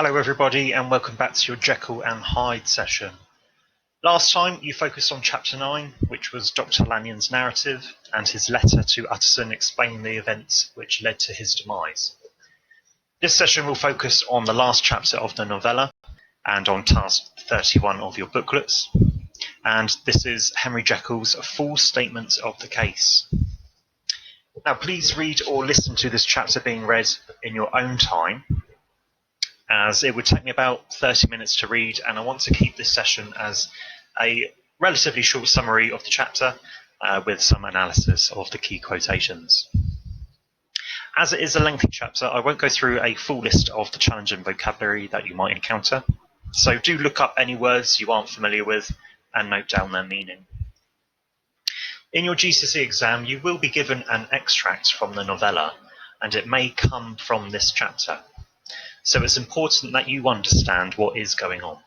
Hello everybody and welcome back to your Jekyll and Hyde session. Last time you focused on chapter 9, which was Dr. Lanyon's narrative and his letter to Utterson explaining the events which led to his demise. This session will focus on the last chapter of the novella and on task 31 of your booklets, and this is Henry Jekyll's full statement of the case. Now please read or listen to this chapter being read in your own time, as it would take me about 30 minutes to read, and I want to keep this session as a relatively short summary of the chapter with some analysis of the key quotations. As it is a lengthy chapter, I won't go through a full list of the challenging vocabulary that you might encounter, so do look up any words you aren't familiar with and note down their meaning. In your GCSE exam, you will be given an extract from the novella, and it may come from this chapter. So it's important that you understand what is going on.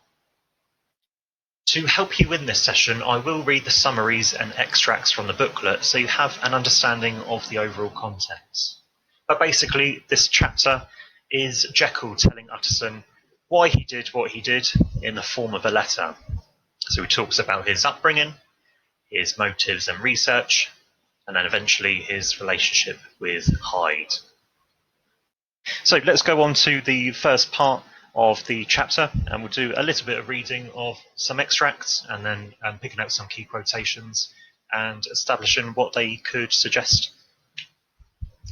To help you in this session, I will read the summaries and extracts from the booklet so you have an understanding of the overall context. But basically, this chapter is Jekyll telling Utterson why he did what he did in the form of a letter. So he talks about his upbringing, his motives and research, and then eventually his relationship with Hyde. So let's go on to the first part of the chapter, and we'll do a little bit of reading of some extracts and then picking out some key quotations and establishing what they could suggest.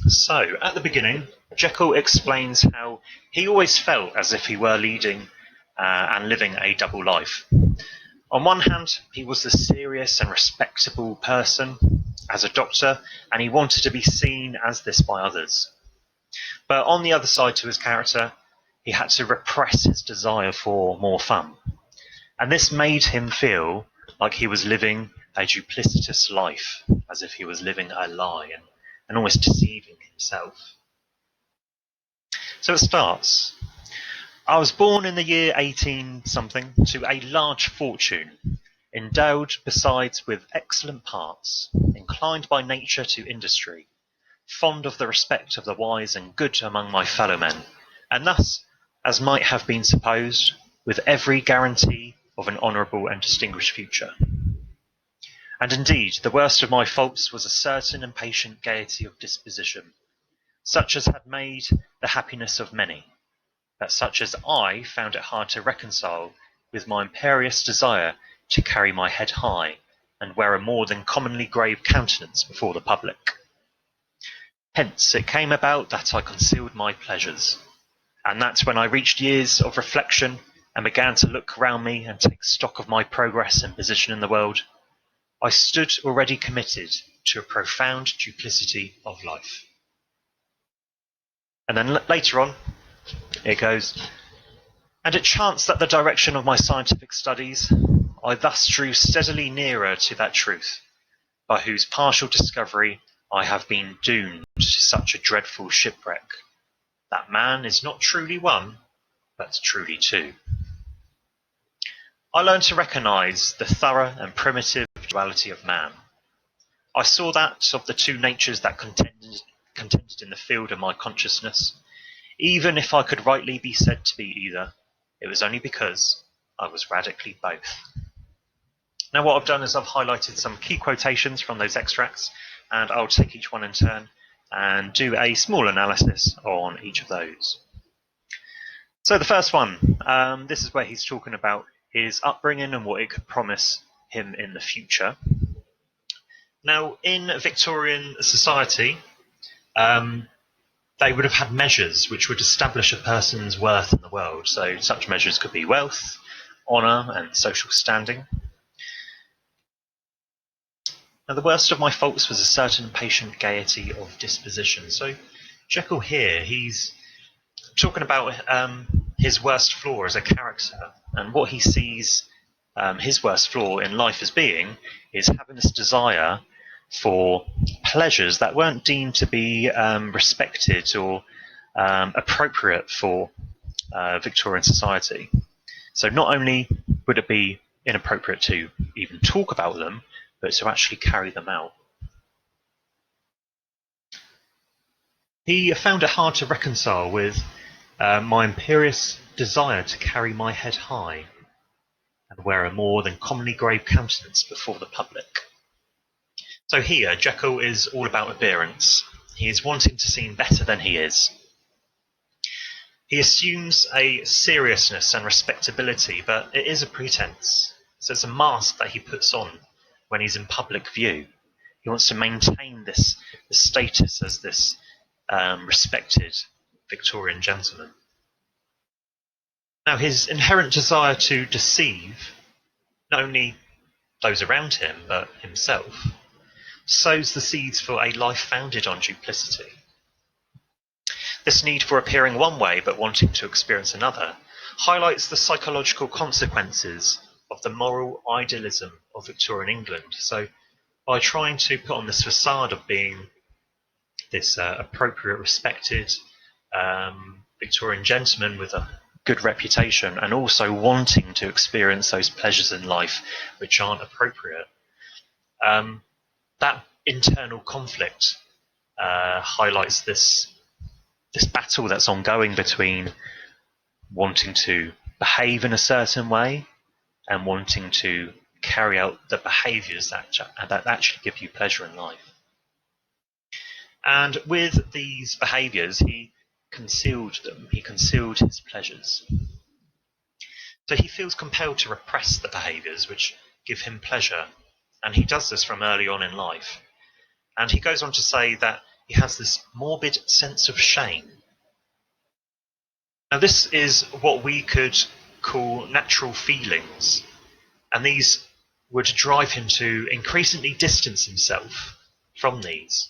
So at the beginning, Jekyll explains how he always felt as if he were leading and living a double life. On one hand, he was a serious and respectable person as a doctor, and he wanted to be seen as this by others. But on the other side to his character, he had to repress his desire for more fun. And this made him feel like he was living a duplicitous life, as if he was living a lie and almost deceiving himself. So it starts. I was born in the year 18-something to a large fortune, endowed besides with excellent parts, inclined by nature to industry, fond of the respect of the wise and good among my fellow men, and thus, as might have been supposed, with every guarantee of an honourable and distinguished future. And indeed, the worst of my faults was a certain impatient gaiety of disposition, such as had made the happiness of many, but such as I found it hard to reconcile with my imperious desire to carry my head high, and wear a more than commonly grave countenance before the public. Hence it came about that I concealed my pleasures, and that when I reached years of reflection and began to look round me and take stock of my progress and position in the world, I stood already committed to a profound duplicity of life. And then later on, it goes, and it chanced that the direction of my scientific studies, I thus drew steadily nearer to that truth, by whose partial discovery I have been doomed to such a dreadful shipwreck, that man is not truly one, but truly two. I learned to recognize the thorough and primitive duality of man. I saw that of the two natures that contended in the field of my consciousness. Even if I could rightly be said to be either, it was only because I was radically both. Now what I've done is I've highlighted some key quotations from those extracts, and I'll take each one in turn and do a small analysis on each of those. So the first one, this is where he's talking about his upbringing and what it could promise him in the future. Now, in Victorian society, they would have had measures which would establish a person's worth in the world. So such measures could be wealth, honour, and social standing. Now, the worst of my faults was a certain impatient gaiety of disposition. So Jekyll here, he's talking about his worst flaw as a character, and what he sees his worst flaw in life as being is having this desire for pleasures that weren't deemed to be respected or appropriate for Victorian society. So not only would it be inappropriate to even talk about them, but to actually carry them out. He found it hard to reconcile with my imperious desire to carry my head high and wear a more than commonly grave countenance before the public. So here, Jekyll is all about appearance. He is wanting to seem better than he is. He assumes a seriousness and respectability, but it is a pretense. So it's a mask that he puts on when he's in public view. He wants to maintain this status as this respected Victorian gentleman. Now, his inherent desire to deceive not only those around him, but himself, sows the seeds for a life founded on duplicity. This need for appearing one way but wanting to experience another highlights the psychological consequences of the moral idealism of Victorian England. So by trying to put on this facade of being this appropriate, respected Victorian gentleman with a good reputation, and also wanting to experience those pleasures in life which aren't appropriate, that internal conflict highlights this battle that's ongoing between wanting to behave in a certain way and wanting to carry out the behaviours that actually give you pleasure in life. And with these behaviours, he concealed them. He concealed his pleasures. So he feels compelled to repress the behaviours which give him pleasure, and he does this from early on in life. And he goes on to say that he has this morbid sense of shame. Now, this is what we could call natural feelings, and these would drive him to increasingly distance himself from these,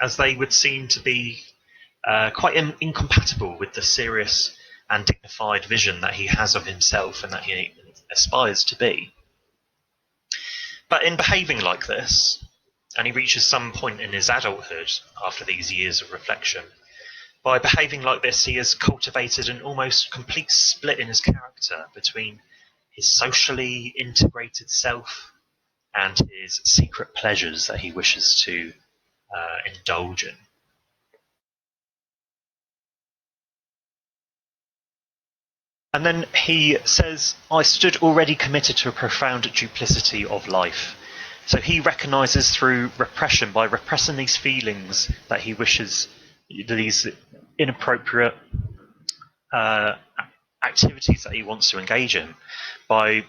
as they would seem to be quite incompatible with the serious and dignified vision that he has of himself and that he aspires to be. But in behaving like this, and he reaches some point in his adulthood after these years of reflection, by behaving like this, he has cultivated an almost complete split in his character between his socially integrated self and his secret pleasures that he wishes to indulge in. And then he says, I stood already committed to a profound duplicity of life. So he recognizes through repression, by repressing these feelings that he wishes, these inappropriate activities that he wants to engage in, by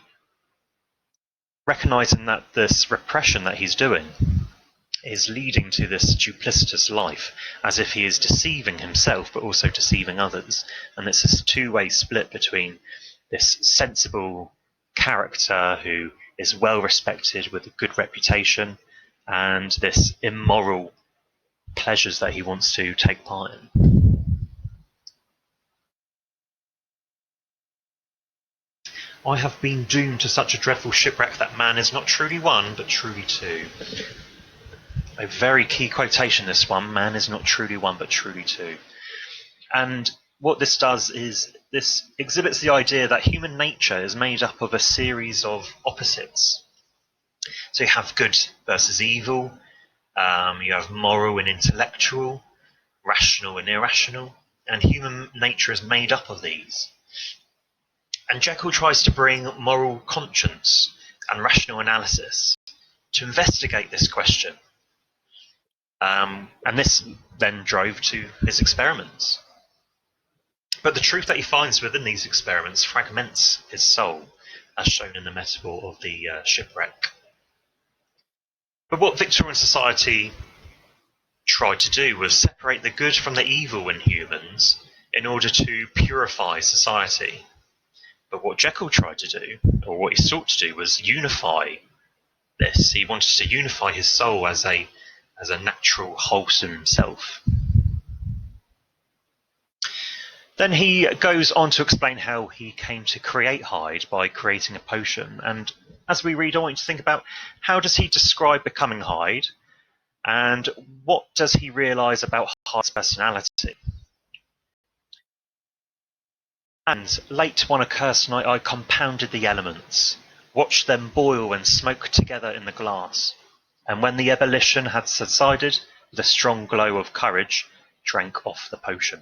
recognizing that this repression that he's doing is leading to this duplicitous life, as if he is deceiving himself but also deceiving others. And it's this two-way split between this sensible character who is well respected with a good reputation and this immoral pleasures that he wants to take part in. I have been doomed to such a dreadful shipwreck that man is not truly one but truly two. A very key quotation, this one. Man is not truly one but truly two. And what this does is this exhibits the idea that human nature is made up of a series of opposites. So you have good versus evil, you have moral and intellectual, rational and irrational, and human nature is made up of these. And Jekyll tries to bring moral conscience and rational analysis to investigate this question. And this then drove to his experiments. But the truth that he finds within these experiments fragments his soul, as shown in the metaphor of the shipwreck. But what Victorian society tried to do was separate the good from the evil in humans in order to purify society. But what Jekyll tried to do, or what he sought to do, was unify this. He wanted to unify his soul as a natural, wholesome self. Then he goes on to explain how he came to create Hyde by creating a potion. And as we read, I want you to think about, how does he describe becoming Hyde, and what does he realise about Hyde's personality? And late one accursed night I compounded the elements, watched them boil and smoke together in the glass, and when the ebullition had subsided, with a strong glow of courage, drank off the potion.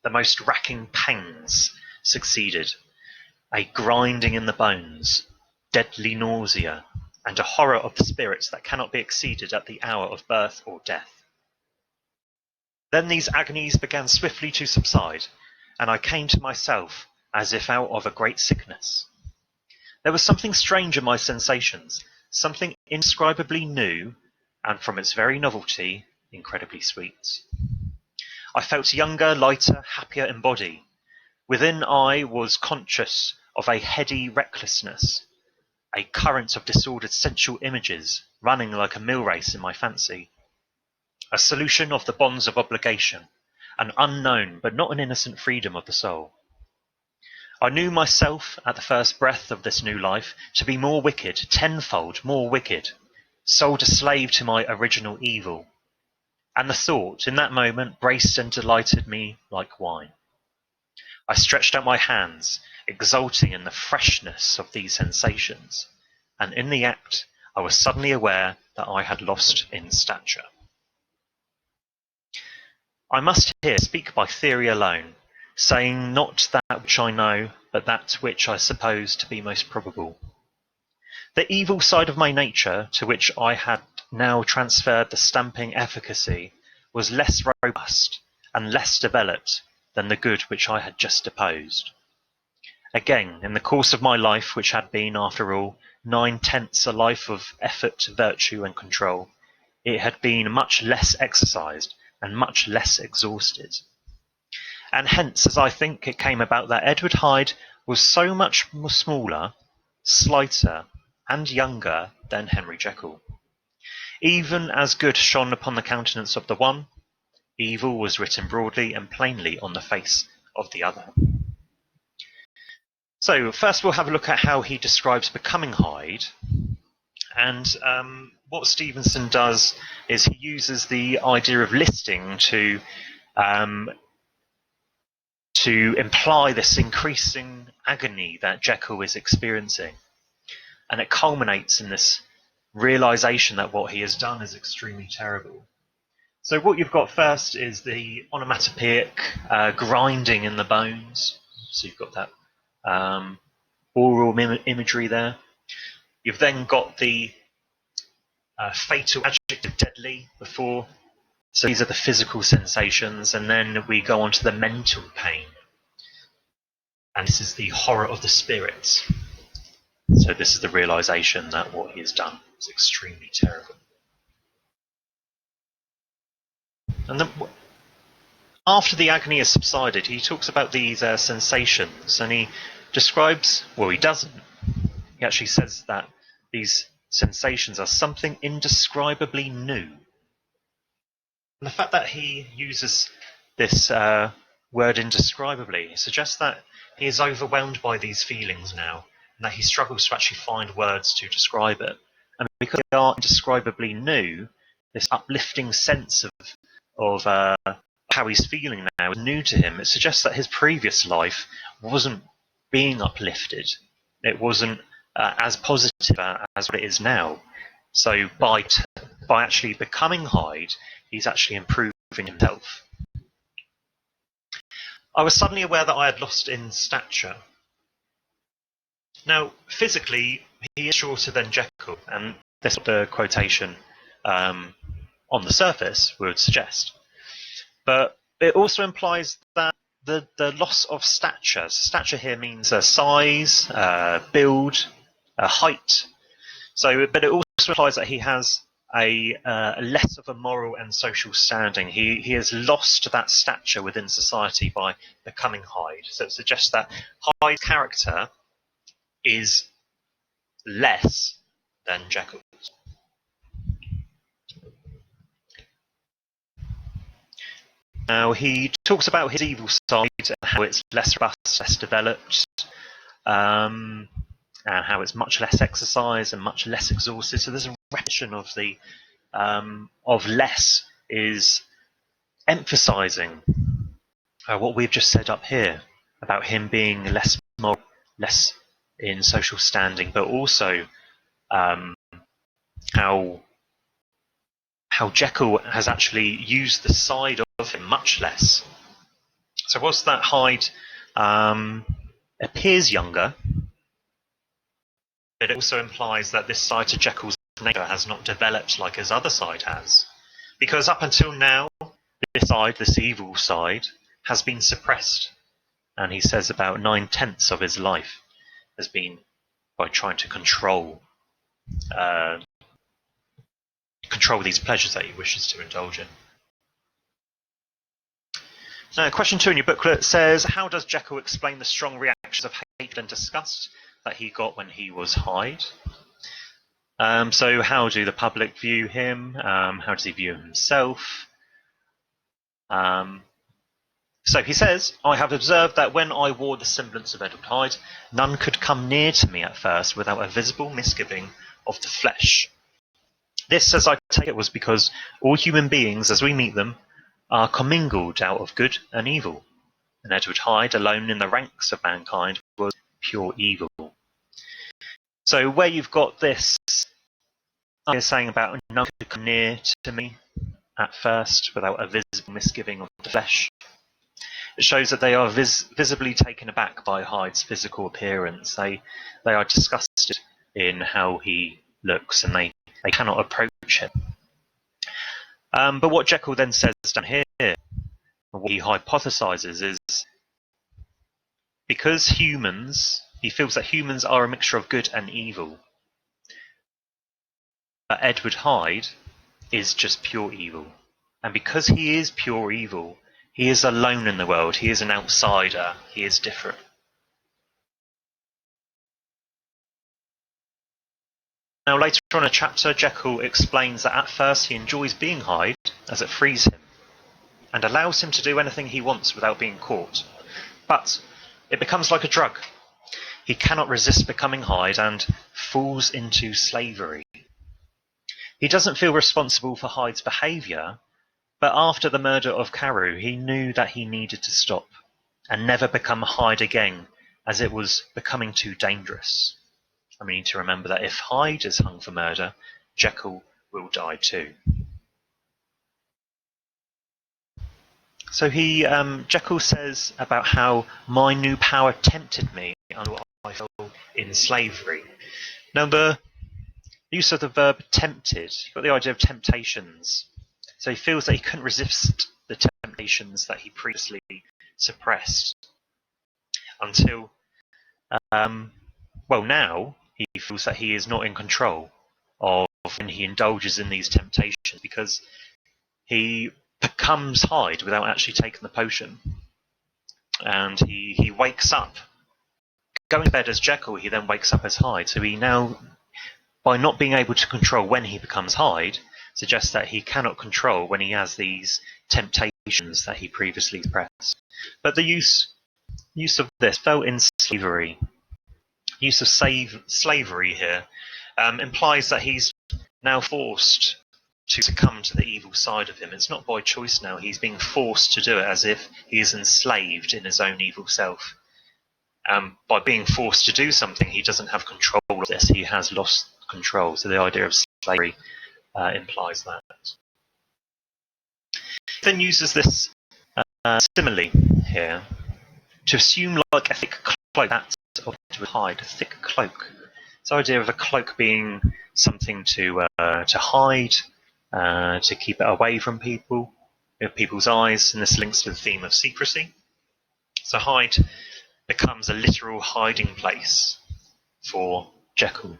the most racking pains succeeded, a grinding in the bones, deadly nausea, and a horror of the spirits that cannot be exceeded at the hour of birth or death. Then these agonies began swiftly to subside, and I came to myself as if out of a great sickness. There was something strange in my sensations, something indescribably new, and from its very novelty, incredibly sweet. I felt younger, lighter, happier in body. Within I was conscious of a heady recklessness, a current of disordered sensual images running like a mill race in my fancy, a solution of the bonds of obligation, an unknown but not an innocent freedom of the soul. I knew myself at the first breath of this new life to be more wicked, tenfold more wicked, sold a slave to my original evil, and the thought in that moment braced and delighted me like wine. I stretched out my hands, exulting in the freshness of these sensations, and in the act I was suddenly aware that I had lost in stature. I must here speak by theory alone, saying not that which I know, but that which I suppose to be most probable. The evil side of my nature, to which I had now transferred the stamping efficacy, was less robust and less developed than the good which I had just deposed. Again, in the course of my life, which had been, after all, 9/10 a life of effort, virtue, and control, it had been much less exercised and much less exhausted. And hence, as I think, it came about that Edward Hyde was so much smaller, slighter, and younger than Henry Jekyll. Even as good shone upon the countenance of the one, evil was written broadly and plainly on the face of the other. So first we'll have a look at how he describes becoming Hyde. And what Stevenson does is he uses the idea of listing to imply this increasing agony that Jekyll is experiencing. And it culminates in this realization that what he has done is extremely terrible. So what you've got first is the onomatopoeic grinding in the bones. So you've got that oral imagery there. You've then got the fatal adjective deadly before. So these are the physical sensations, and then we go on to the mental pain. And this is the horror of the spirits. So this is the realization that what he has done is extremely terrible. And then, after the agony has subsided, he talks about these sensations, and he describes, well, he doesn't. He actually says that these sensations are something indescribably new. And the fact that he uses this word indescribably suggests that he is overwhelmed by these feelings now, and that he struggles to actually find words to describe it. And because they are indescribably new, this uplifting sense of how he's feeling now is new to him. It suggests that his previous life wasn't being uplifted. It wasn't as positive as what it is now. So by actually becoming Hyde, he's actually improving himself. I was suddenly aware that I had lost in stature. Now, physically, he is shorter than Jekyll, and that's what the quotation on the surface would suggest. But it also implies that the loss of stature. Stature here means size, build, height. So, but it also implies that he has a less of a moral and social standing. He has lost that stature within society by becoming Hyde. So it suggests that Hyde's character is less than Jekyll's. Now he talks about his evil side and how it's less robust, less developed, and how it's much less exercised and much less exhausted. So there's a repetition of the of less is emphasizing what we've just said up here about him being less moral, less in social standing, but also how Jekyll has actually used the side of him much less. So whilst that Hyde appears younger, it also implies that this side to Jekyll's nature has not developed like his other side has. Because up until now, this evil side, has been suppressed. And he says about 9/10 of his life has been by trying to control these pleasures that he wishes to indulge in. Now, question 2 in your booklet says, how does Jekyll explain the strong reactions of hatred and disgust that he got when he was Hyde? So how do the public view him? How does he view himself? So he says, I have observed that when I wore the semblance of Edward Hyde, none could come near to me at first without a visible misgiving of the flesh. This, as I take it, was because all human beings, as we meet them, are commingled out of good and evil, and Edward Hyde, alone in the ranks of mankind, was pure evil. So where you've got this idea saying about none could come near to me at first without a visible misgiving of the flesh, it shows that they are visibly taken aback by Hyde's physical appearance. They are disgusted in how he looks, and they cannot approach him. But what Jekyll then says down here, what he hypothesizes, is because he feels that humans are a mixture of good and evil. But Edward Hyde is just pure evil. And because he is pure evil, he is alone in the world. He is an outsider. He is different. Now, later on in the chapter, Jekyll explains that at first he enjoys being Hyde, as it frees him, and allows him to do anything he wants without being caught. But it becomes like a drug. He cannot resist becoming Hyde and falls into slavery. He doesn't feel responsible for Hyde's behaviour, but after the murder of Carew, he knew that he needed to stop and never become Hyde again, as it was becoming too dangerous. And we need to remember that if Hyde is hung for murder, Jekyll will die too. So Jekyll says about how my new power tempted me and I fell in slavery. Now the use of the verb tempted, you've got the idea of temptations. So he feels that he couldn't resist the temptations that he previously suppressed until, now he feels that he is not in control of when he indulges in these temptations, because he becomes Hyde without actually taking the potion. And he wakes up. Going to bed as Jekyll, he then wakes up as Hyde. So he now, by not being able to control when he becomes Hyde, suggests that he cannot control when he has these temptations that he previously suppressed. But the use of this, felt in slavery, use of slavery here implies that he's now forced to succumb to the evil side of him. It's not by choice now. He's being forced to do it, as if he is enslaved in his own evil self. By being forced to do something, he doesn't have control of this. He has lost control. So the idea of slavery implies that. He then uses this simile here to assume like a thick cloak, that's to hide, a thick cloak. This idea of a cloak being something to hide, to keep it away from people's eyes, and this links to the theme of secrecy. So Hyde becomes a literal hiding place for Jekyll.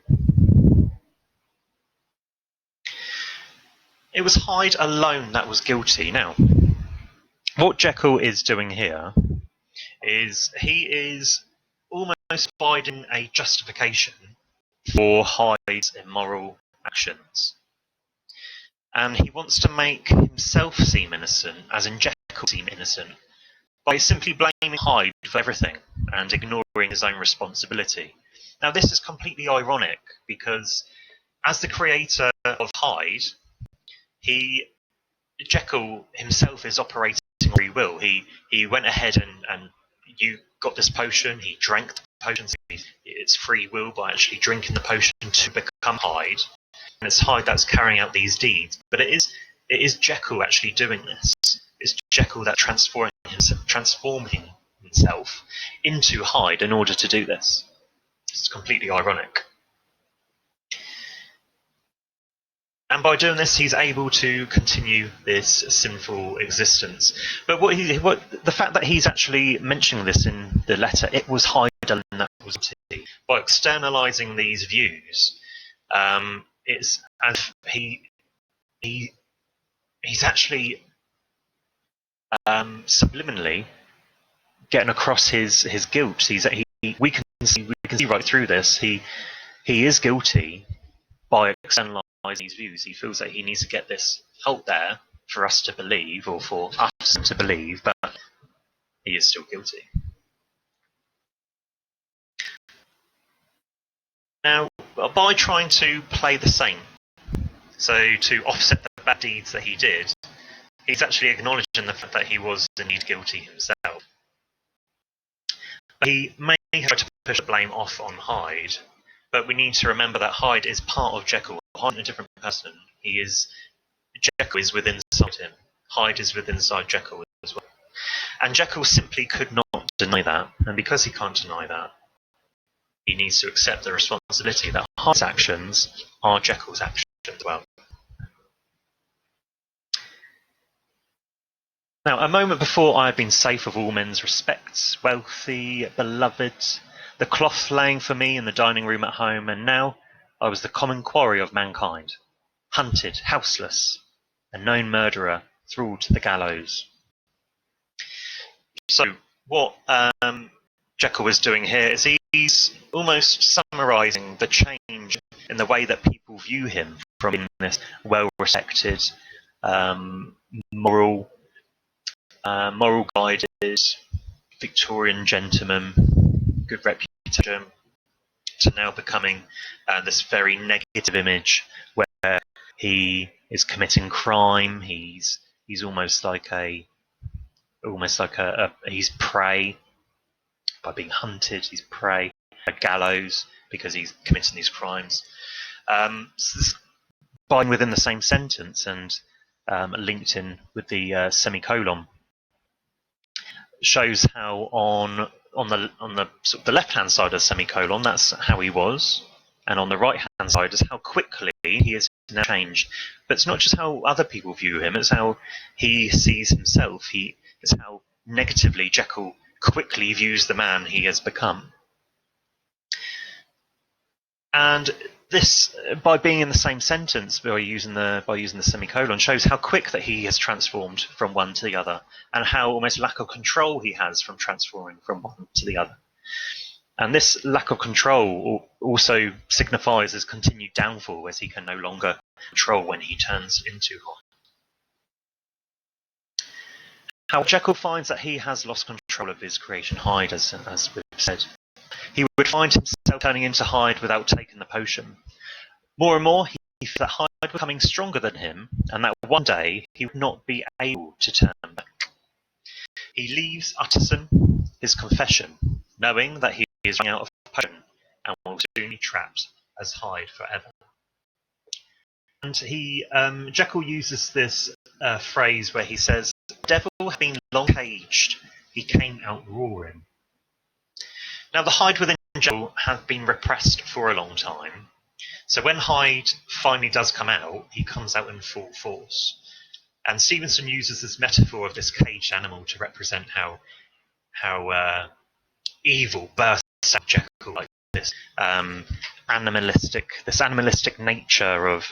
It was Hyde alone that was guilty. Now, what Jekyll is doing here is he is almost providing a justification for Hyde's immoral actions. And he wants to make himself seem innocent, as in Jekyll seem innocent, by simply blaming Hyde for everything and ignoring his own responsibility. Now, this is completely ironic, because as the creator of Hyde, Jekyll himself is operating on free will. He went ahead and you got this potion, he drank the potion, so it's free will by actually drinking the potion to become Hyde. And it's Hyde that's carrying out these deeds. But it is Jekyll actually doing this. it's Jekyll that transforming himself into Hyde in order to do this. It's completely ironic. And by doing this, he's able to continue this sinful existence. But the fact that he's actually mentioning this in the letter, it was Hyde that was guilty. By externalizing these views, it's as he's actually subliminally getting across his guilt. We can see right through this. He is guilty by externalizing these views. He feels that he needs to get this out there for us to believe, or for us to believe, but he is still guilty. Now, by trying to play the saint, so to offset the bad deeds that he did, he's actually acknowledging the fact that he was indeed guilty himself. But he may have to push the blame off on Hyde, but we need to remember that Hyde is part of Jekyll. Hyde is a different person. Jekyll is within inside him. Hyde is within inside Jekyll as well. And Jekyll simply could not deny that. And because he can't deny that, he needs to accept the responsibility that Hyde's actions are Jekyll's actions as well. Now, a moment before I had been safe of all men's respects, wealthy, beloved, the cloth laying for me in the dining room at home, and now I was the common quarry of mankind, hunted, houseless, a known murderer, thralled to the gallows. So what Jekyll is doing here is he's almost summarising the change in the way that people view him from being this well-respected, moral guided Victorian gentleman, good reputation, to now becoming this very negative image where he is committing crime. He's almost like he's prey. By being hunted, he's prey. A gallows because he's committing these crimes. So this being within the same sentence and linked in with the semicolon shows how on the sort of the left hand side of the semicolon, that's how he was, and on the right hand side is how quickly he has now changed. But it's not just how other people view him; it's how he sees himself. It's how negatively Jekyll quickly views the man he has become. And this, by being in the same sentence, by using the semicolon, shows how quick that he has transformed from one to the other, and how almost lack of control he has from transforming from one to the other. And this lack of control also signifies his continued downfall, as he can no longer control when he turns into Hyde. How Jekyll finds that he has lost control of his creation Hyde, as we've said. He would find himself turning into Hyde without taking the potion. More and more, he felt that Hyde was becoming stronger than him, and that one day he would not be able to turn back. He leaves Utterson his confession, knowing that he is running out of potion and will soon be trapped as Hyde forever. And Jekyll uses this phrase where he says, "The devil had been long caged, he came out roaring." Now, the Hyde within Jekyll had been repressed for a long time, so when Hyde finally does come out, he comes out in full force. And Stevenson uses this metaphor of this caged animal to represent how evil bursts out Jekyll, like this animalistic nature of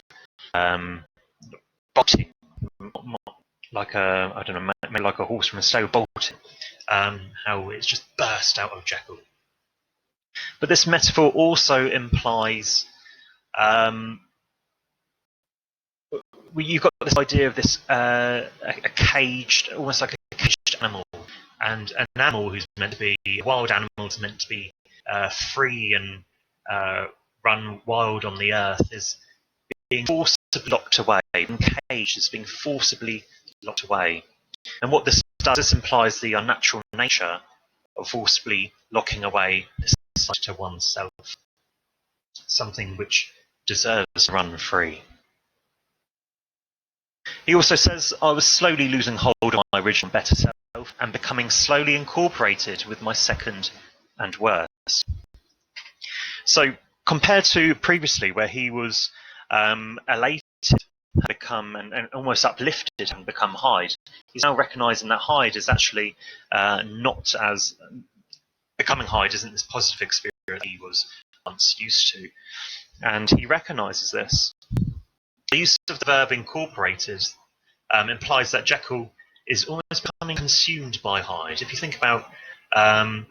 bolting, like maybe like a horse from a stable bolting. How it's just burst out of Jekyll. But this metaphor also implies you've got this idea of this a caged, almost like a caged animal, and an animal who's meant to be a wild animal is meant to be free and run wild on the earth, is being forcibly locked away. Being caged is being forcibly locked away. And what this does, this implies the unnatural nature of forcibly locking away this side to oneself, something which deserves to run free. He also says, I was slowly losing hold of my original better self and becoming slowly incorporated with my second and worse. So compared to previously where he was elated, had become and almost uplifted and become Hyde, he's now recognising that Hyde is actually not as becoming Hyde isn't this positive experience he was once used to, and he recognises this. The use of the verb incorporated implies that Jekyll is almost becoming consumed by Hyde. If you think about, I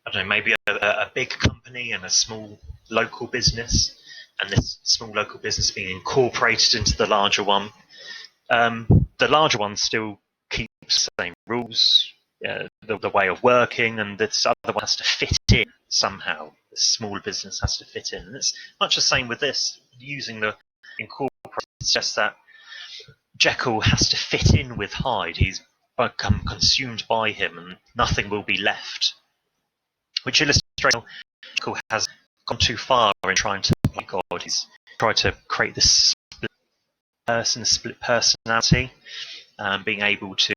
don't know, maybe a big company and a small local business, and this small local business being incorporated into the larger one, the larger one still keeps the same rules, the way of working, and this other one has to fit in somehow. The small business has to fit in. And it's much the same with this, using the incorporated. It's just that Jekyll has to fit in with Hyde. He's become consumed by him, and nothing will be left. Which illustrates how Jekyll has gone too far in trying to play God. He's tried to create this split personality, being able to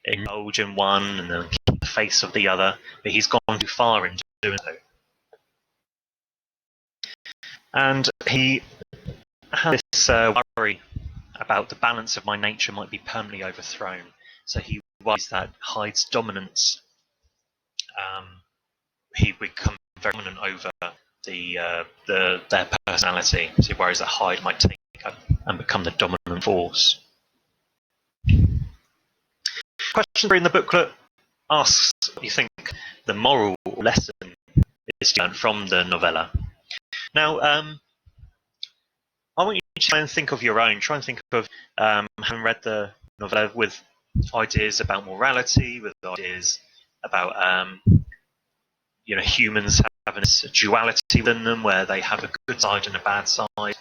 indulge in one and then keep the face of the other, but he's gone too far in doing so. And he has this worry about the balance of my nature might be permanently overthrown. So he worries that Hyde's dominance, he become very dominant over their personality. So he worries that Hyde might take up and become the dominant force. Question 3 in the booklet asks what you think the moral lesson is to learn from the novella. Now, I want you to try and think of your own. Try and think of having read the novella with ideas about morality, with ideas about humans having this duality within them, where they have a good side and a bad side.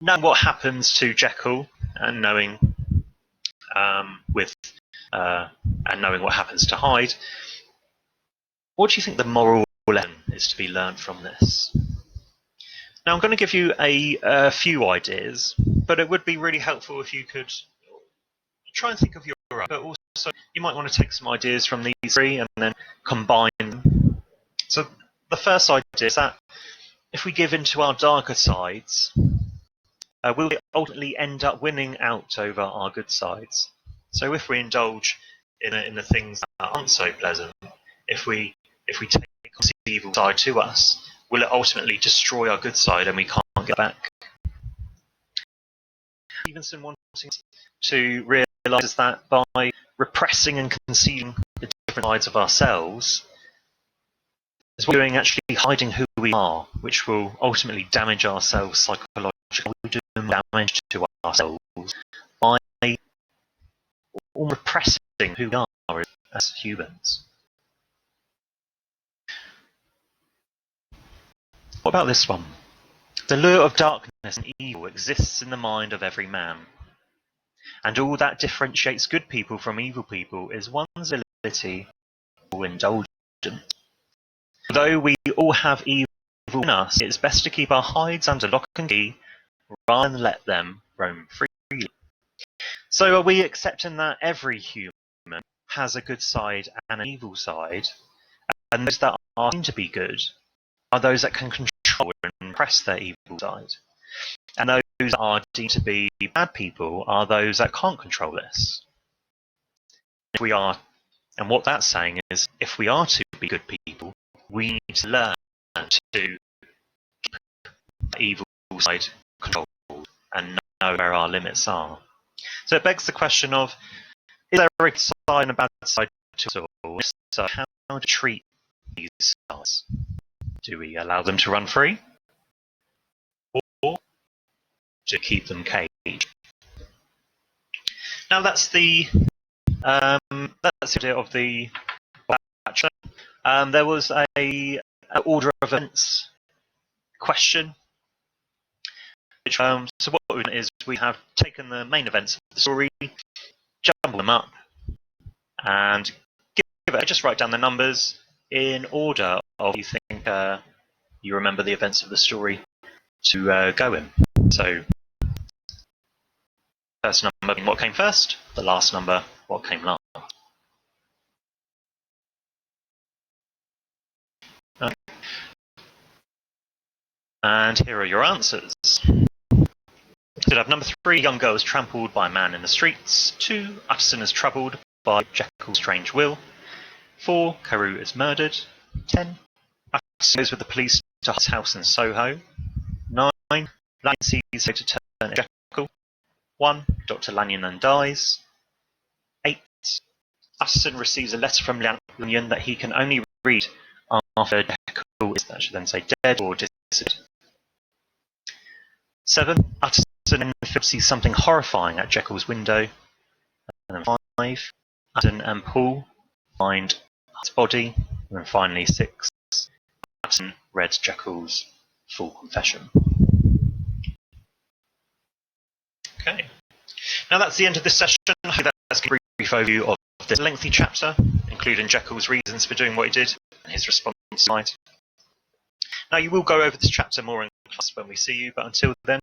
Knowing what happens to Jekyll and knowing and knowing what happens to Hyde, what do you think the moral lesson is to be learned from this? Now, I'm going to give you a few ideas, but it would be really helpful if you could try and think of your own, but also you might want to take some ideas from these three and then combine them. So the first idea is that if we give in to our darker sides, will we ultimately end up winning out over our good sides? So if we indulge in the things that aren't so pleasant, if we take the evil side to us, will it ultimately destroy our good side and we can't get back? Stevenson wanting to realise that by repressing and concealing the different sides of ourselves, is what we're doing actually hiding who we are, which will ultimately damage ourselves psychologically, do damage to ourselves by repressing who we are as humans. What about this one? The lure of darkness and evil exists in the mind of every man, and all that differentiates good people from evil people is one's ability to indulge. Although we all have evil in us, it's best to keep our hides under lock and key rather than let them roam freely. So are we accepting that every human has a good side and an evil side, and those that are deemed to be good are those that can control and repress their evil side, and those that are deemed to be bad people are those that can't control this? If we are, and what that's saying is, if we are to be good people, we need to learn to keep the evil side controlled and know where our limits are. So it begs the question of, is there a good side and a bad side to us all? So how to treat these sides? Do we allow them to run free? Or to keep them caged? Now that's the idea of the chapter. There was a order of events question, which so what we've done is we have taken the main events of the story, jumbled them up, and just write down the numbers in order of you think you remember the events of the story to go in. So First number being what came first, the last number what came last. Okay. And here are your answers. So you'd have number 3, young girl is trampled by a man in the streets. 2, Utterson is troubled by Jekyll's strange will. 4, Carew is murdered. 10, Utterson goes with the police to Hyde's house in Soho. 9, Lanyon sees how to turn Jekyll. 1, Dr. Lanyon dies. 8, Utterson receives a letter from Lanyon that he can only read after Jekyll is, that should then say, dead or disappeared. 7, Utterson sees something horrifying at Jekyll's window. And then 5, Utterson and Paul find his body. And then finally 6, Utterson read Jekyll's full confession. Okay. Now that's the end of this session. I hope that's a brief overview of this lengthy chapter, including Jekyll's reasons for doing what he did and his response to Hyde. Now you will go over this chapter more in class when we see you, but until then,